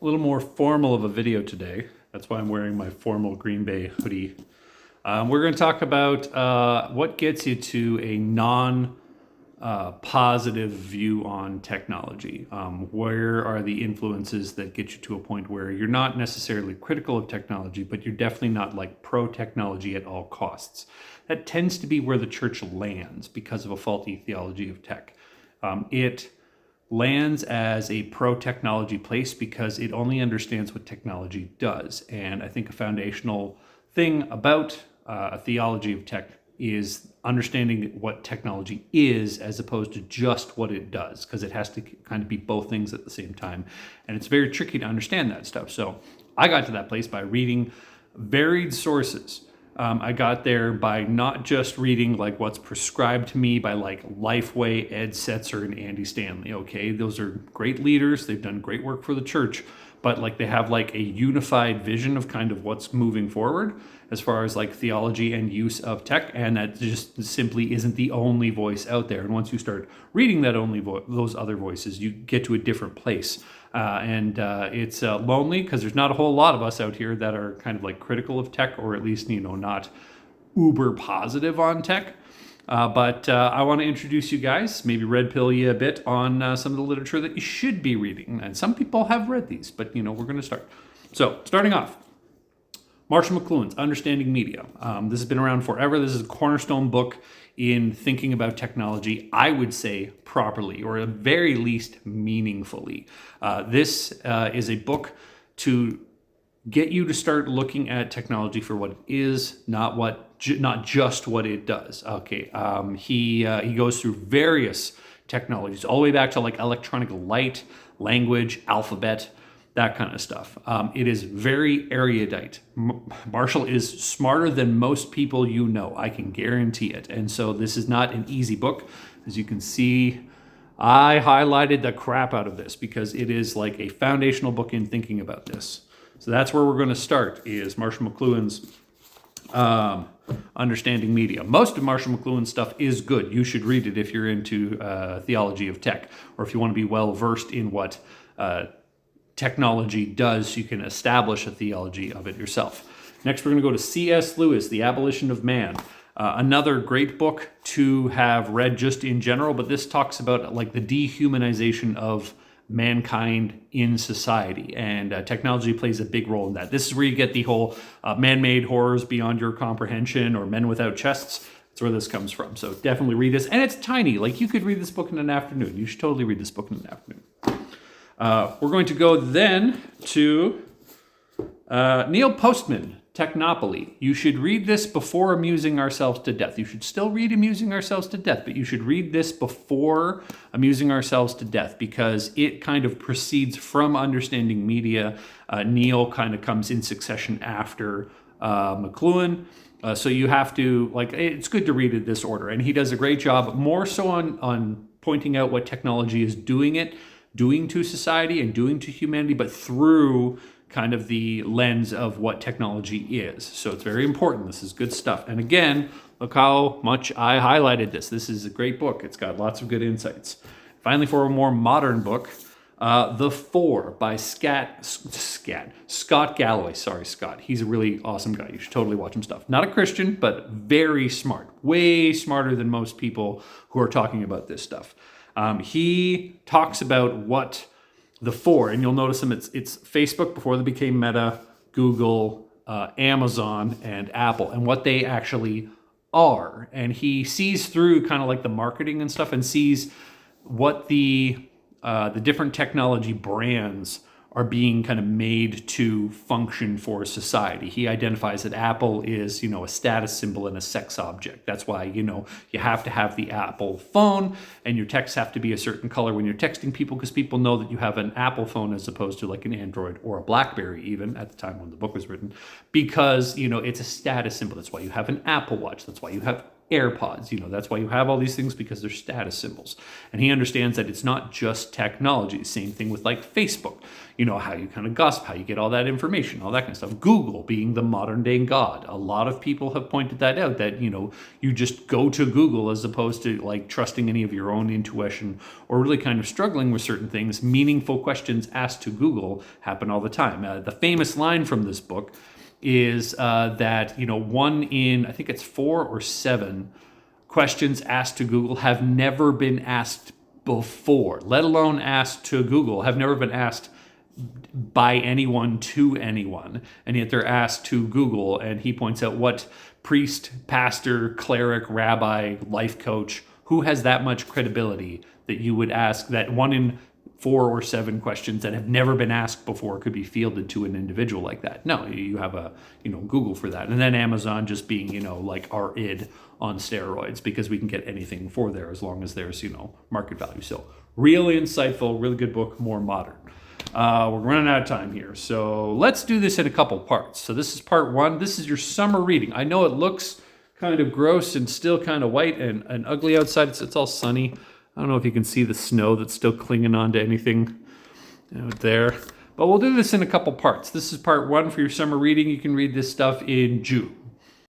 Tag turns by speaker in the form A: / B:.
A: little more formal of a video today. That's why I'm wearing my formal Green Bay hoodie. We're going to talk about what gets you to a non-positive view on technology. Where are the influences that get you to a point where you're not necessarily critical of technology, but you're definitely not like pro-technology at all costs. That tends to be where the church lands because of a faulty theology of tech. It lands as a pro-technology place because it only understands what technology does. And I think a foundational thing about a theology of tech is understanding what technology is as opposed to just what it does, because it has to kind of be both things at the same time. And it's very tricky to understand that stuff. So I got to that place by reading varied sources. I got there by not just reading like what's prescribed to me by like Lifeway, Ed Setzer, and Andy Stanley. Okay, those are great leaders. They've done great work for the church, but like they have like a unified vision of kind of what's moving forward as far as like theology and use of tech, and that just simply isn't the only voice out there. And once you start reading that those other voices, you get to a different place. And it's lonely because there's not a whole lot of us out here that are kind of like critical of tech, or at least, not uber positive on tech. But I want to introduce you guys, maybe red pill you a bit on some of the literature that you should be reading. And some people have read these, but we're going to start. So starting off, Marshall McLuhan's Understanding Media. This has been around forever. This is a cornerstone book in thinking about technology, I would say properly, or at very least meaningfully. This is a book to get you to start looking at technology for what it is, not just what it does. Okay, he goes through various technologies, all the way back to like electronic light, language, alphabet, that kind of stuff. It is very erudite. Marshall is smarter than most people I can guarantee it. And so this is not an easy book. As you can see, I highlighted the crap out of this because it is like a foundational book in thinking about this. So that's where we're going to start, is Marshall McLuhan's Understanding Media. Most of Marshall McLuhan's stuff is good. You should read it if you're into theology of tech, or if you want to be well versed in what technology does, so you can establish a theology of it yourself. Next, we're going to go to C.S. Lewis, The Abolition of Man. Another great book to have read just in general, but this talks about like the dehumanization of mankind in society, and technology plays a big role in that. This is where you get the whole man-made horrors beyond your comprehension, or men without chests. That's where this comes from. So definitely read this. And it's tiny. Like, you could read this book in an afternoon. You should totally read this book in an afternoon. We're going to go then to Neil Postman, Technopoly. You should read this before Amusing Ourselves to Death. You should still read Amusing Ourselves to Death, but you should read this before Amusing Ourselves to Death, because it kind of proceeds from Understanding Media. Neil kind of comes in succession after McLuhan. So you have to, it's good to read it this order. And he does a great job, more so on pointing out what technology is doing to society and doing to humanity, but through kind of the lens of what technology is. So it's very important. This is good stuff. And again, look how much I highlighted this. This is a great book. It's got lots of good insights. Finally, for a more modern book, The Four by Scott Galloway. Sorry, Scott. He's a really awesome guy. You should totally watch him stuff. Not a Christian, but very smart. Way smarter than most people who are talking about this stuff. He talks about what the four, and you'll notice them, it's Facebook before they became Meta, Google, Amazon, and Apple, and what they actually are. And he sees through kind of like the marketing and stuff, and sees what the different technology brands are being kind of made to function for society. He identifies that Apple is, a status symbol and a sex object. That's why, you have to have the Apple phone, and your texts have to be a certain color when you're texting people, because people know that you have an Apple phone as opposed to like an Android or a BlackBerry, even at the time when the book was written, because, it's a status symbol. That's why you have an Apple Watch. That's why you have AirPods. That's why you have all these things, because they're status symbols. And he understands that it's not just technology. Same thing with like Facebook, how you kind of gossip, how you get all that information, all that kind of stuff. Google being the modern day god. A lot of people have pointed that out, that, you just go to Google as opposed to like trusting any of your own intuition, or really kind of struggling with certain things. Meaningful questions asked to Google happen all the time. The famous line from this book is that, one in, I think it's 4 or 7 questions asked to Google have never been asked before, let alone asked to Google, have never been asked by anyone to anyone. And yet they're asked to Google. And he points out, what priest, pastor, cleric, rabbi, life coach, who has that much credibility that you would ask that 1 in 4 or 7 questions that have never been asked before could be fielded to an individual like that? No, you have a, Google for that. And then Amazon just being, like our id on steroids, because we can get anything for there as long as there's, market value. So really insightful, really good book, more modern. We're running out of time here, so let's do this in a couple parts. So this is part 1. This is your summer reading. I know it looks kind of gross and still kind of white and ugly outside. It's all sunny. I don't know if you can see the snow that's still clinging on to anything out there. But we'll do this in a couple parts. This is part 1 for your summer reading. You can read this stuff in June.